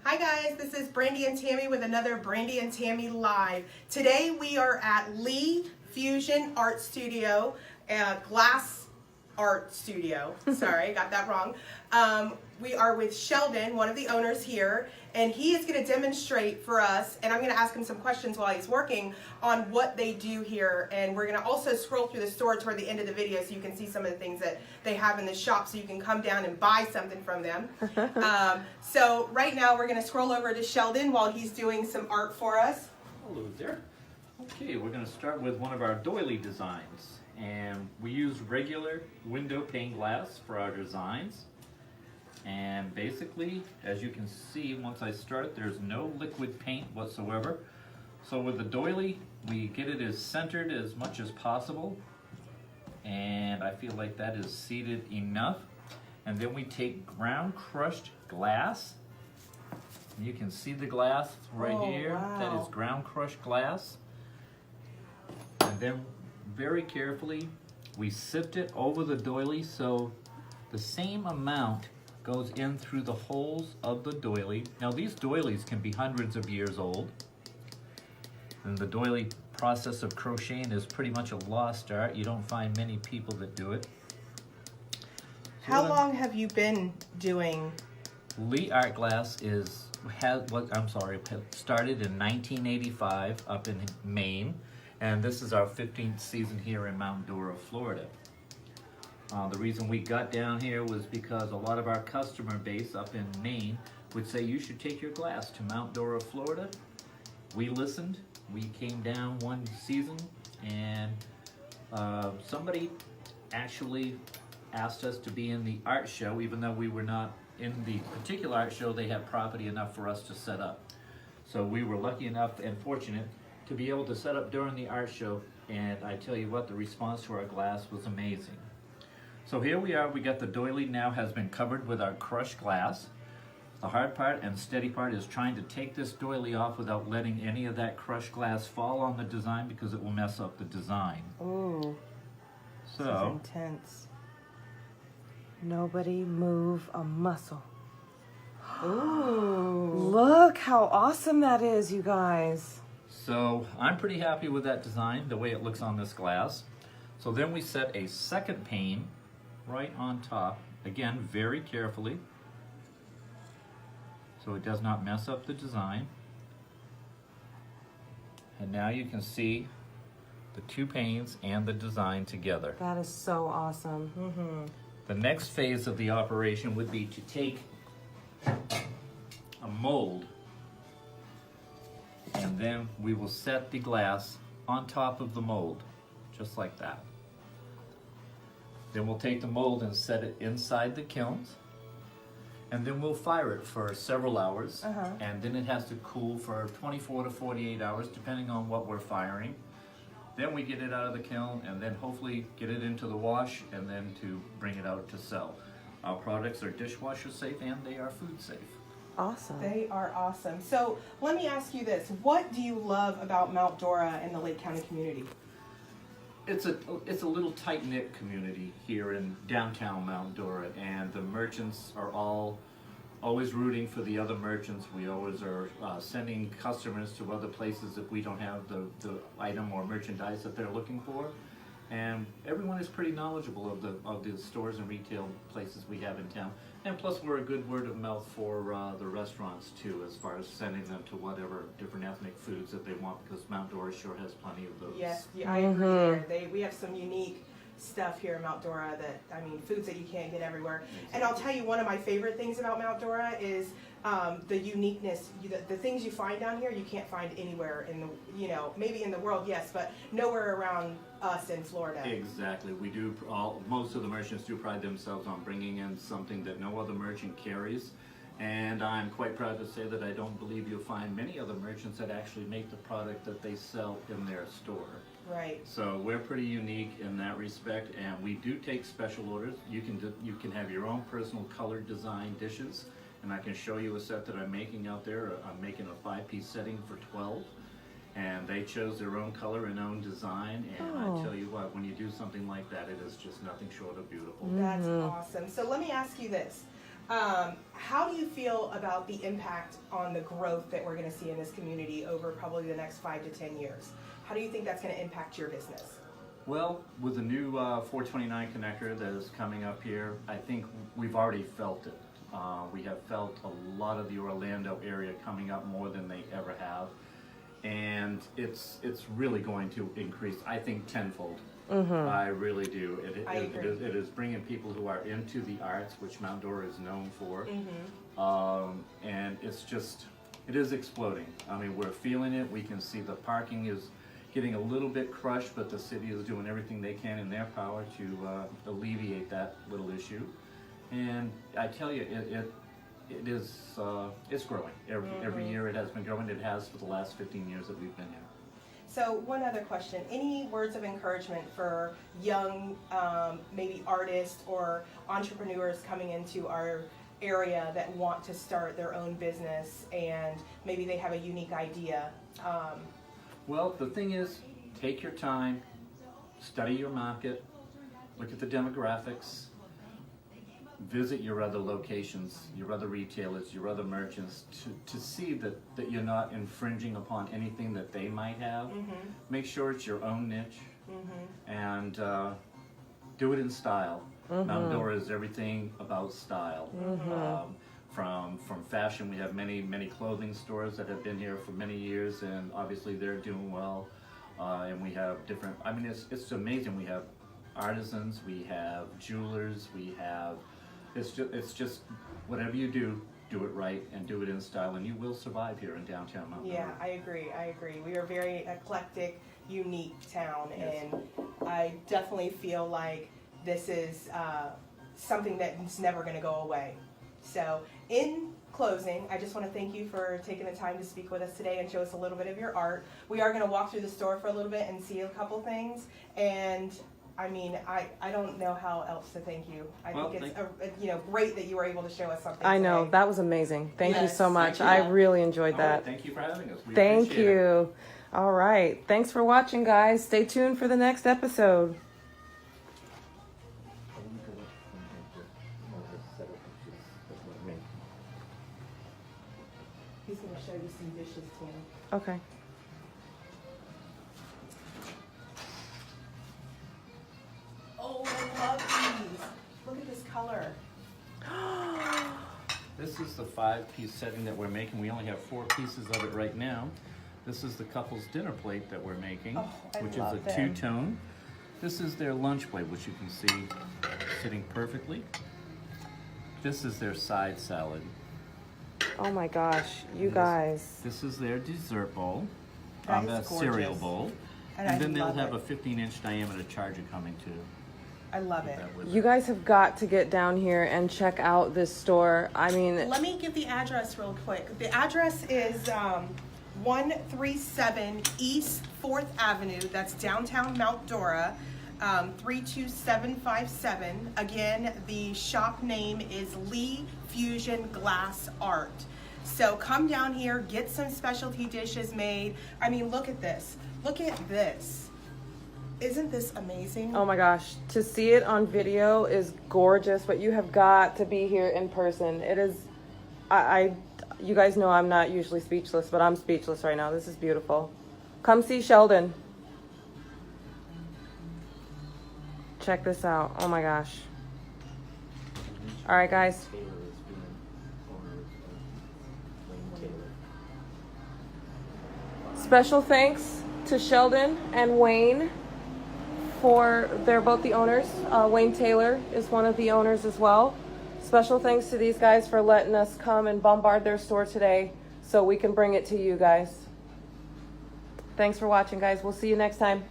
Hi guys, this is Brandy and Tammy with another Brandy and Tammy Live. Today we are at Lee Fusion Art Studio, Glass Art Studio. Sorry, got that wrong. We are with Sheldon, one of the owners here, and he is going to demonstrate for us, and I'm going to ask him some questions while he's working on what they do here, and we're going to also scroll through the store toward the end of the video so you can see some of the things that they have in the shop so you can come down and buy something from them. So right now we're going to scroll over to Sheldon while he's doing some art for us. Hello there. Okay, we're going to start with one of our doily designs, and we use regular window pane glass for our designs. And basically, as you can see, once I start, there's no liquid paint whatsoever. So with the doily, we get it as centered as much as possible. And I feel like that is seated enough. And then we take ground crushed glass. You can see the glass right here. Wow. That is ground crushed glass. And then very carefully, we sift it over the doily so the same amount goes in through the holes of the doily. Now these doilies can be hundreds of years old. And the doily process of crocheting is pretty much a lost art. You don't find many people that do it. How long have you been doing? Lee Art Glass started in 1985 up in Maine. And this is our 15th season here in Mount Dora, Florida. The reason we got down here was because a lot of our customer base up in Maine would say you should take your glass to Mount Dora, Florida. We listened. We came down one season and somebody actually asked us to be in the art show, even though we were not in the particular art show. They had property enough for us to set up. So we were lucky enough and fortunate to be able to set up during the art show, and I tell you what, the response to our glass was amazing. So here we are, we got the doily now has been covered with our crushed glass. The hard part and steady part is trying to take this doily off without letting any of that crushed glass fall on the design because it will mess up the design. Ooh, So, this is intense. Nobody move a muscle. Ooh. Look how awesome that is, you guys. So I'm pretty happy with that design, the way it looks on this glass. So then we set a second pane right on top, again very carefully, so it does not mess up the design. And now you can see the two panes and the design together. That is so awesome. Mm-hmm. The next phase of the operation would be to take a mold, and then we will set the glass on top of the mold, just like that. Then we'll take the mold and set it inside the kilns, and then we'll fire it for several hours, and then it has to cool for 24 to 48 hours, depending on what we're firing. Then we get it out of the kiln, and then hopefully get it into the wash, and then to bring it out to sell. Our products are dishwasher safe, and they are food safe. Awesome. They are awesome. So let me ask you this. What do you love about Mount Dora and the Lake County community? It's a little tight-knit community here in downtown Mount Dora, and the merchants are always rooting for the other merchants. We always are sending customers to other places if we don't have the item or merchandise that they're looking for. And everyone is pretty knowledgeable of the stores and retail places we have in town. And plus we're a good word of mouth for the restaurants too, as far as sending them to whatever different ethnic foods that they want, because Mount Dora sure has plenty of those. Yes, yeah, I agree there. We have some unique stuff here in Mount Dora that, I mean, foods that you can't get everywhere. And I'll tell you, one of my favorite things about Mount Dora is the uniqueness. The things you find down here, you can't find anywhere in the, maybe in the world, yes, but nowhere around us in Florida. Exactly. We do, most of the merchants do pride themselves on bringing in something that no other merchant carries. And I'm quite proud to say that I don't believe you'll find many other merchants that actually make the product that they sell in their store. Right. So we're pretty unique in that respect, and we do take special orders. You can have your own personal colored design dishes, and I can show you a set that I'm making out there. I'm making a 5-piece setting for 12, and they chose their own color and own design, and I tell you what, when you do something like that, it is just nothing short of beautiful. That's awesome. So let me ask you this. How do you feel about the impact on the growth that we're going to see in this community over probably the next 5 to 10 years? How do you think that's going to impact your business? Well, with the new 429 connector that is coming up here, I think we've already felt it. We have felt a lot of the Orlando area coming up more than they ever have, and it's really going to increase, I think, tenfold. I really do. It is bringing people who are into the arts, which Mount Dora is known for, and it is exploding. I mean, we're feeling it. We can see the parking is getting a little bit crushed, but the city is doing everything they can in their power to alleviate that little issue. And I tell you, it's growing. Every year it has been growing. It has for the last 15 years that we've been here. So one other question, any words of encouragement for young, maybe artists or entrepreneurs coming into our area that want to start their own business and maybe they have a unique idea? Well, the thing is, take your time, study your market, look at the demographics, visit your other locations, your other retailers, your other merchants to see that you're not infringing upon anything that they might have. Make sure it's your own niche and do it in style. Mount Dora is everything about style. From fashion, we have many clothing stores that have been here for many years, and obviously they're doing well. And we have different, I mean, it's amazing. We have artisans, we have jewelers, we have, it's just whatever you do it right and do it in style, and you will survive here in downtown Mount Dora. Yeah, I agree. We are a very eclectic, unique town, and I definitely feel like this is something that's never going to go away. So, in closing, I just want to thank you for taking the time to speak with us today and show us a little bit of your art. We are going to walk through the store for a little bit and see a couple things, and I mean, I don't know how else to thank you. I think it's great that you were able to show us something I know, today. that was amazing. Thank you so much. Thank you. I really enjoyed All that. right, thank you for having us. We Thank appreciate it. you. All right. Thanks for watching, guys. Stay tuned for the next episode. He's going to show you some dishes, Tammy. Okay. Oh, I love these. Look at this color. This is the 5-piece setting that we're making. We only have 4 pieces of it right now. This is the couple's dinner plate that we're making, which is a 2-tone. This is their lunch plate, which you can see sitting perfectly. This is their side salad. Oh my gosh, you guys. This is their dessert bowl, That is that cereal gorgeous. bowl. And And I then they'll love have it. a 15-inch diameter charger coming too. I love it. That with You it. guys have got to get down here and check out this store. I mean, Let me give the address real quick. The address is 137 East 4th Avenue. That's downtown Mount Dora, 32757. Again, the shop name is Lee Fusion Glass Art. So come down here, get some specialty dishes made. I mean, look at this. Look at this. Isn't this amazing? oh my gosh, to see it on video is gorgeous, but you have got to be here in person. It is, you guys know I'm not usually speechless, but I'm speechless right now. This is beautiful. Come see Sheldon. Check this out. Oh my gosh. All right, guys. Taylor is being owner of Wayne Taylor. Special thanks to Sheldon and Wayne they're both the owners. Wayne Taylor is one of the owners as well. Special thanks to these guys for letting us come and bombard their store today so we can bring it to you guys. Thanks for watching, guys. We'll see you next time.